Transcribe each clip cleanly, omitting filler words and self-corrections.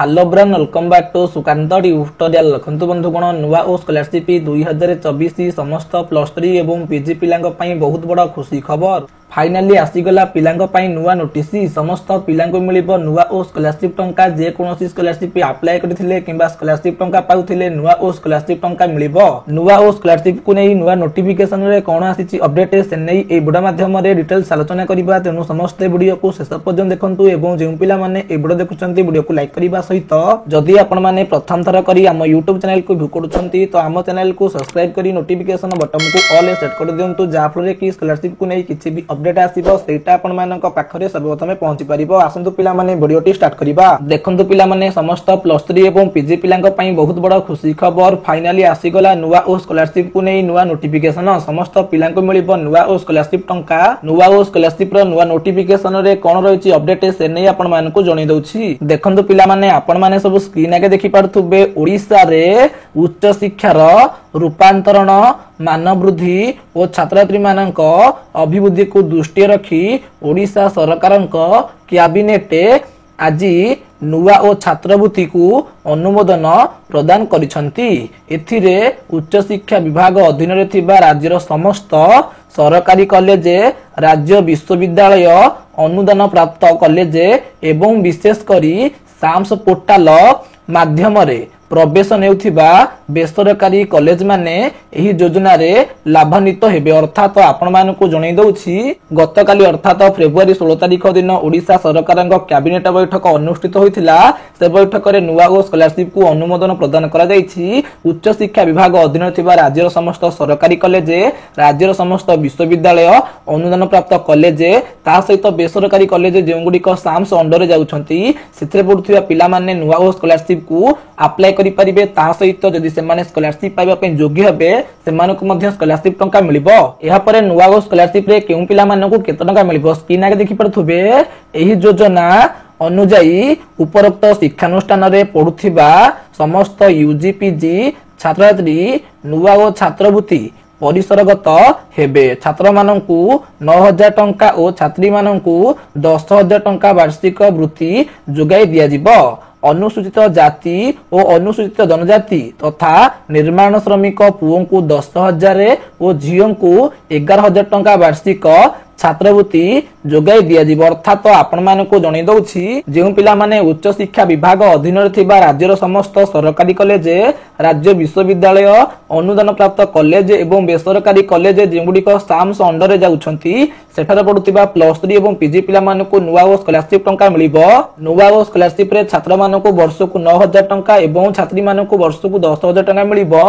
Hello ब्रन welcome back to Sukanta tutorial. रखु बंधुगण नुआ और स्कॉलरशिप 2024 समस्त +3 और पीजी पिला बहुत बड़ खुशी खबर फाइनाली आसीगला पिलांग पई नुआ नोटिस। समस्त पिलांग मिलिबो नुआ और स्कॉलरशिप टंका जे कोनोसी स्कॉलरशिप अप्लाई करथिले किबा स्कॉलरशिप टंका पाउथिले नुआ और स्कॉलरशिप टंका मिलिबो। नुआ और स्कॉलरशिप को नै नुआ नोटिफिकेशन रे कोन आसीची अपडेट से नै ए वीडियो माध्यम रे डिटेल्स आलोचना करिबा। तेनु समस्त वीडियो को शेष पर्यंत देखंतु एवं जे पिला माने ए वीडियो देखुचंती वीडियो को लाइक करिबा सहित जदि आपण माने प्रथम थर करी हम YouTube चैनल को व्यू करूचंती तो हम चैनल को सब्सक्राइब करी नोटिफिकेशन बटन को ऑल सेट कर दियंतु जा फल कि स्कॉलरशिप को नै किछि भी अपडेट आसीबो सेटा आपण मानक पाखरे सर्वप्रथम पहुंची परिबो। आसंतु पिला माने वीडियोटी स्टार्ट करिबा। देखंतु पिला माने समस्त +3 एवं पीजी पिलांक पई बहुत बड़ खुशी खबर फाइनाली आसीगला नुआ और स्कॉलरशिप को नै नुआ नोटिफिकेशन। समस्त पिलांक मिलिबो नुआ और स्कॉलरशिप टंका। नुआ और स्कॉलरशिप रो नुआ नोटिफिकेशन रे कोन रहिछि अपडेट से नै आपण मानक जणै दउछि। देखंतु पिला माने आपण माने सब स्क्रीन आगे देखि पारथुबे ओडिसा रे उच्च शिक्षार रूपांतरण मान वृद्धि और छात्रछात्री मानक अभिवृद्धि को दृष्टि रखी ओडिशा सरकार कैबिनेट आज नुआ और छात्रवृत्ति को अनुमोदन प्रदान करिसंती। एथिरे उच्च शिक्षा विभाग अधीन रे थिबा राज्यर समस्त सरकारी कॉलेज राज्य विश्वविद्यालय अनुदान प्राप्त कॉलेज एवं विशेष करी साम्स पोर्टाल माध्यम रे प्रवेश नेउथिबा बेसरकारी कॉलेज माने एही योजना रे लाभान्वित हेबे। अर्थात आपण मानकु जणै दउछि गतकाली अर्थात फेब्रुआरी 16 तारिख दिन ओडिशा सरकारक कैबिनेट बैठक अनुष्ठित होइथिला। से बैठक रे नुआ और स्कॉलरशिप को अनुमोदन प्रदान करा जायछि। उच्च शिक्षा विभाग अधीन थिबा राज्यर समस्त सरकारी कॉलेज राज्यर समस्त विश्वविद्यालय अनुदान प्राप्त कॉलेज ता सहित बेसरकारी कॉलेज जेउगुडी साम्स अंडर जाउछंती सेथरे पढुथिबा पिला माने नुआ और स्कॉलरशिप को अप्लाई करि परिबे। ता सहित जदि से माने स्कॉलरशिप पाइबा पे योग्य हेबे सेमानकु मध्ये स्कॉलरशिप टंका मिलिबो। एहा परे नुआ और स्कॉलरशिप रे केउ पिला मानकु केते टंका मिलिबो स्क्रीन आगे देखि पड़थुबे। एही योजना अनुଯାयी उपरोक्त शिक्षानुष्ठान रे पढुथिबा समस्त यूजी पीजी छात्रछात्री नुआ और छात्रवृत्ति परिसरगत हेबे। छात्र मानकु 9000 टंका और छात्री मानकु 10000 टंका वार्षिक वृत्ति जोगाई दिया जिवो। अनुसूचित जाति और अनुसूचित जनजाति तथा निर्माण श्रमिक पुओं को 10,000 और झीओं को 11,000 टंका वार्षिक छात्रवृत्ति जोगाई दिया जिवो। अर्थात आपण मानकु जणै दउछि जेउ पिला माने उच्च शिक्षा विभाग अधीन रे थिबा राज्यर समस्त सरकारी कॉलेज राज्य विश्वविद्यालय अनुदान प्राप्त कॉलेज एवं बेसरकारी कॉलेज जेउगुडी साम्स अंडर रे जाउछंती सेठारे पढुतिबा +3 एवं पीजी पिला मानकु नुआ और स्कॉलरशिप टंका मिलिबो। नुआ और स्कॉलरशिप रे छात्र मानकु वर्ष को 9000 टंका एवं छात्री मानकु वर्ष को 10,000 टंका मिलिबो।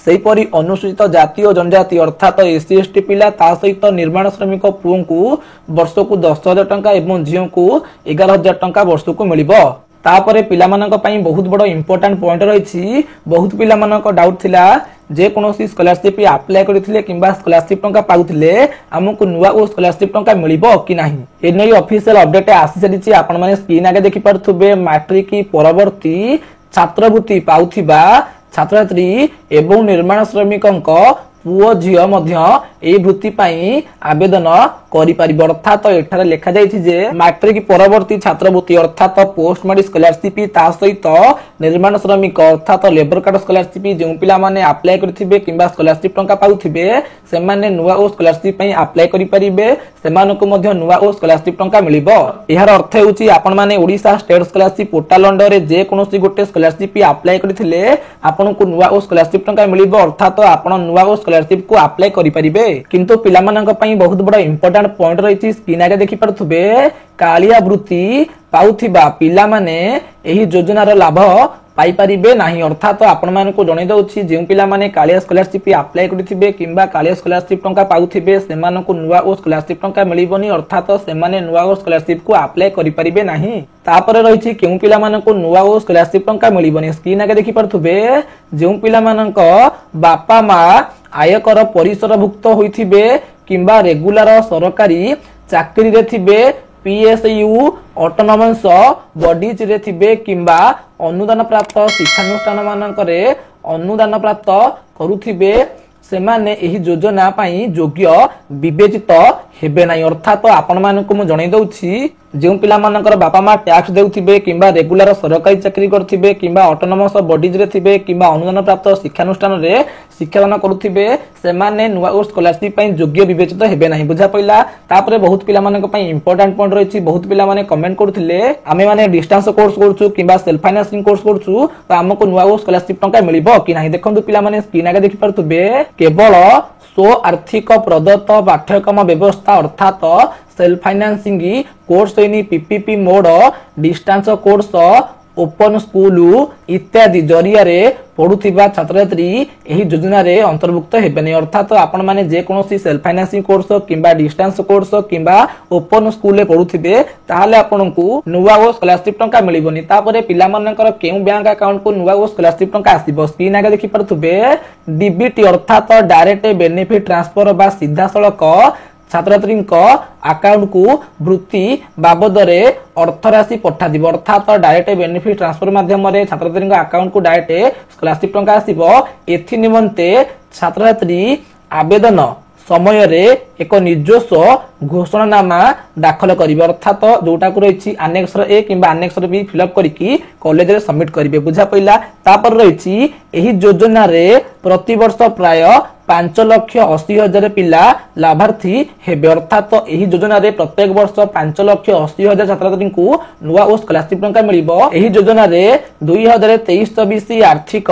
सेही परि अनुसूचित जाति और जनजाति अर्थात एससी एसटी पिला ता सहित निर्माण श्रमिक पुओं को वर्ष को 10,000 टंका एवं झीओं को 11,000 टंका वर्ष को मिलिबो। तापरे पिला मानक पई बहुत बड़ इंपोर्टेंट पॉइंट रहिछि। बहुत पिला मानक डाउट थिला जे कोनोसी स्कॉलरशिप अप्लाई करथिले किबा स्कॉलरशिप टंका पाउथिले हमकु नुआ और स्कॉलरशिप टंका मिलिबो कि नाही। ए नै ऑफिशियल अपडेट आसी सरिछि। आपण माने स्क्रीन आगे देखि पारथुबे मैट्रिक परवर्ती छात्रवृत्ति पाउथिबा छात्रछात्री एवं निर्माण श्रमिकंक पुओ झियो मध्य ए वृत्ति पई आवेदन करि परिबो। अर्थात एठारे लेखा जायछि जे मैट्रिक परवर्ती छात्रवृत्ति अर्थात पोस्ट मैट्रिक स्कॉलरशिप ता सहित निर्माण श्रमिक अर्थात लेबर कार्ड स्कॉलरशिप जेउ पिला माने अप्लाई करथिबे किबा स्कॉलरशिप टंका पाउथिबे से माने नुआ और स्कॉलरशिप पई अप्लाई करि परिबे सेमानको मध्य नुआ और स्कॉलरशिप टंका मिलिबो। एहार अर्थ हेउछि आपण माने Odisha state scholarship portal under रे जे कोनोसी गोटे स्कॉलरशिप अप्लाई करथिले आपनको नुआ और स्कॉलरशिप टंका मिलिबो। अर्थात आपण नुआ और स्कॉलरशिप को अप्लाई करि परिबे। किंतु पिला मानक पई बहुत बड़ इंपोर्टेंट पॉइंट रहिछि। स्क्रीन आगे देखि पारथुबे कालिया वृत्ति पाउथिबा पिला माने एही योजना रो लाभ पाई परिबे नाही। अर्थात आपण मानकु जणै दउछि जेउ पिला माने कालिया स्कॉलरशिप अप्लाई करथिबे किबा कालिया स्कॉलरशिप टंका पाउथिबे सेमानकु नुआ और स्कॉलरशिप टंका मिलिबोनी। अर्थात सेमाने नुआ और स्कॉलरशिप को अप्लाई करि परिबे नाही। तापरे रहिछि केउ पिला मानकु नुआ और स्कॉलरशिप टंका मिलिबोनी। स्क्रीन आगे देखि पारथुबे जेउ पिला मानक बापा मा आयकर परिसरभुक्त होइथिबे किबा रेगुलर सरकारी चाकरी रे थिबे पीएसयू ऑटोनोमस बॉडीज रे थिबे किबा अनुदान प्राप्त शिक्षानुष्ठान मानकरे अनुदान प्राप्त करुथिबे सेमाने एही योजना पाई योग्य विवेचित हेबे नाही। अर्थात आपण मानकु मु जणै दउछि ଯେଉଁ ପିଲାମାନଙ୍କର ବାପା ମା ଟ୍ୟାକ୍ସ ଦେଉଥିବେ କିମ୍ବା ରେଗୁଲାର ସରକାରୀ ଚାକିରି କରୁଥିବେ କିମ୍ବା ଅଟୋନମସ ବଡିଜରେ ଥିବେ କିମ୍ବା ଅନୁଦାନ ପ୍ରାପ୍ତ ଶିକ୍ଷାନୁଷ୍ଠାନରେ ଶିକ୍ଷାଦାନ କରୁଥିବେ ସେମାନେ ନୂଆ ଓ ସ୍କଲାରସିପ ପାଇଁ ଯୋଗ୍ୟ ବିବେଚିତ ହେବେ ନାହିଁ। ବୁଝା ପଇଲା। ତାପରେ ବହୁତ ପିଲାମାନଙ୍କ ପାଇଁ ଇମ୍ପୋର୍ଟାଣ୍ଟ ପଏଣ୍ଟ ରହିଛି। ବହୁତ ପିଲାମାନେ କମେଣ୍ଟ କରୁଥିଲେ ଆମେ ମାନେ ଡିଷ୍ଟାନ୍ସ କୋର୍ସ କରୁଛୁ କିମ୍ବା ସେଲ୍ଫ ଫାଇନାନ୍ସିଂ କୋର୍ସ କରୁଛୁ ତ ଆମକୁ ନୂଆ ଓ ସ୍କଲାରସିପ ଟଙ୍କା ମିଳିବ କି ନାହିଁ। ଦେଖନ୍ତୁ ପିଲାମାନେ ସ୍କ୍ରିନ୍ ଆଗରେ ଦେଖିପାରୁଥିବେ କେବଳ ସ୍ୱ ଆର୍ଥିକ ପ୍ରଦତ୍ତ ପାଠ୍ୟକ୍ରମ ବ୍ୟବସ୍ଥା ଅର୍ଥାତ self financing course PPP mode distance course open school इत्यादि जरिया पढ़ुवा छात्र छात्री यही योजना रे अंतर्भुक्त हेबेनी। अर्थात आपण माने जे कोनोसी सेल्फ फाइनान्सिंग कोर्स किंबा डिस्टेंस कोर्स किंबा ओपन स्कूल रे पढ़ुथिबे ताहाले आपनकु नुवा ओ स्कॉलरशिप टंका मिलिबोनी। तापरे पिला मानकर केउ बैंक अकाउंट को नुवा ओ स्कॉलरशिप टंका आसीबो स्क्रीन आगे देखि पारथुबे डीबीटी अर्थात डायरेक्ट बेनिफिट ट्रांसफर बा सीधा सड़क छात्र छात्री अकाउंट को वृत्ति बाबद अर्थराशि पठा अर्थात डायरेक्ट बेनिफिट ट्रांसफर माध्यम छात्र छात्री अकाउंट को डायरेक्ट स्कॉलरशिप टंका आसीबो। एथि निमंते छात्र छात्री आवेदन समय रे एक निजस्व घोषणानामा दाखल करिवे अर्थात जोटा को रही आनेक्सर ए किंबा आनेक्सर बी फिलअप करके कॉलेज रे सबमिट करिवे। बुझा पइला। तापर रही एही योजना रे प्रति वर्ष प्राय 5,80,000 पिला लाभार्थी हेबे अर्थात एही योजना रे प्रत्येक वर्ष 5,80,000 छात्र छात्री को नुआ ओ स्कॉलरशिप टंका मिलिबो। एही योजना रे 2023-24 आर्थिक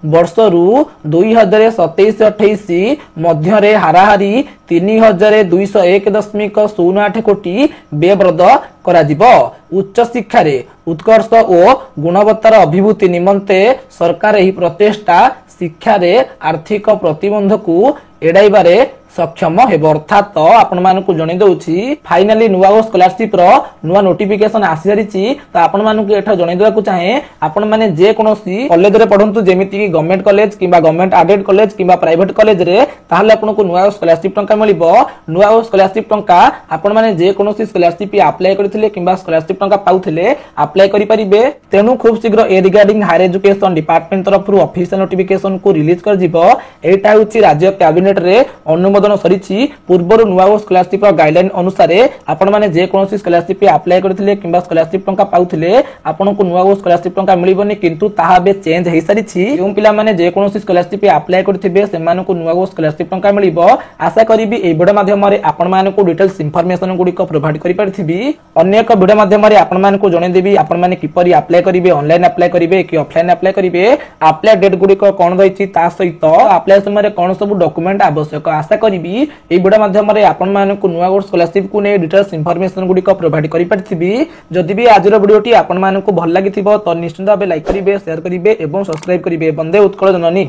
वर्ष रु 2027-28 मध्य रे हाराहारी 3,201.08 कोटी व्ययबराद करा जिवो। उच्च शिक्षा रे उत्कर्ष और गुणवत्तार अभिवृद्धि निमंते सरकार एही प्रचेष्टा शिक्षा रे आर्थिक प्रतिबंध को एडाइबारे सक्षम हेब। अर्थात आपण मानकु जणे दउछि फाइनली नुवा ओ स्कॉलरशिप रो नुवा नोटिफिकेशन आसी सारिछि तो आपण मानकु एठा जणे देबाकू चाहे आपण माने जे कोनोसी कॉलेज रे पढंतु जेमिति कि गवर्नमेंट कॉलेज किंबा गवर्नमेंट एडेड कॉलेज किंबा प्राइवेट कॉलेज रे ताहाले आपनको नुवा ओ स्कॉलरशिप टंका मिलिबो। नुवा ओ स्कॉलरशिप टंका आपण माने जे कोनोसी स्कॉलरशिप अप्लाई करथिले किंबा स्कॉलरशिप टंका पाउथिले अप्लाई करि परिबे। तेनु खूब शीघ्र ए रिगार्डिंग हायर एजुकेशन डिपार्टमेंट तरफ रु ऑफिशियल नोटिफिकेशन को रिलीज कर जिवो। एटा होछि राज्य कैबिनेट रे अनुमोदन सरिछि। पूर्वर नुआ ओ स्कॉलरशिप गाइडलाइन अनुसार आपण माने जे कोनोसी स्कॉलरशिप अप्लाई करथिले किंबा स्कॉलरशिप टंका पाउथिले आपनको नुआ ओ स्कॉलरशिप टंका मिलिबोनी किंतु ताहा बे चेंज हेइ सारिछि। जों पिला माने जे कोनोसी स्कॉलरशिप अप्लाई करथिबे सेमानको नुआ ओ स्कॉलरशिप टंका मिलिबो। आशा करिबी ए वीडियो माध्यम रे आपण मानको डिटेल्स इंफॉर्मेशन गुडी को प्रोवाइड करि परथिबी। अन्य एक वीडियो माध्यम रे आपण मानको जणे देबी आपण माने किपरि अप्लाई करिवे ऑनलाइन अप्लाई करिवे कि ऑफलाइन अप्लाई करिवे अप्लाई डेट गुडी को कोन रहिछि ता सहित अप्लाई समय रे कोन सब डॉक्यूमेंट आवश्यक। आशा करिबी ए वीडियो माध्यम रे आपण मानको नुआ ओ स्कॉलरशिप को ने डिटेल्स इंफॉर्मेशन गुडी को प्रोवाइड करि परथिबी। जदि भी आजर वीडियोटी आपण मानको भल लागिथिबो तो निश्चित भाबे लाइक करिवे शेयर करिवे एवं सब्सक्राइब करिवे। वंदे उत्कल जननी।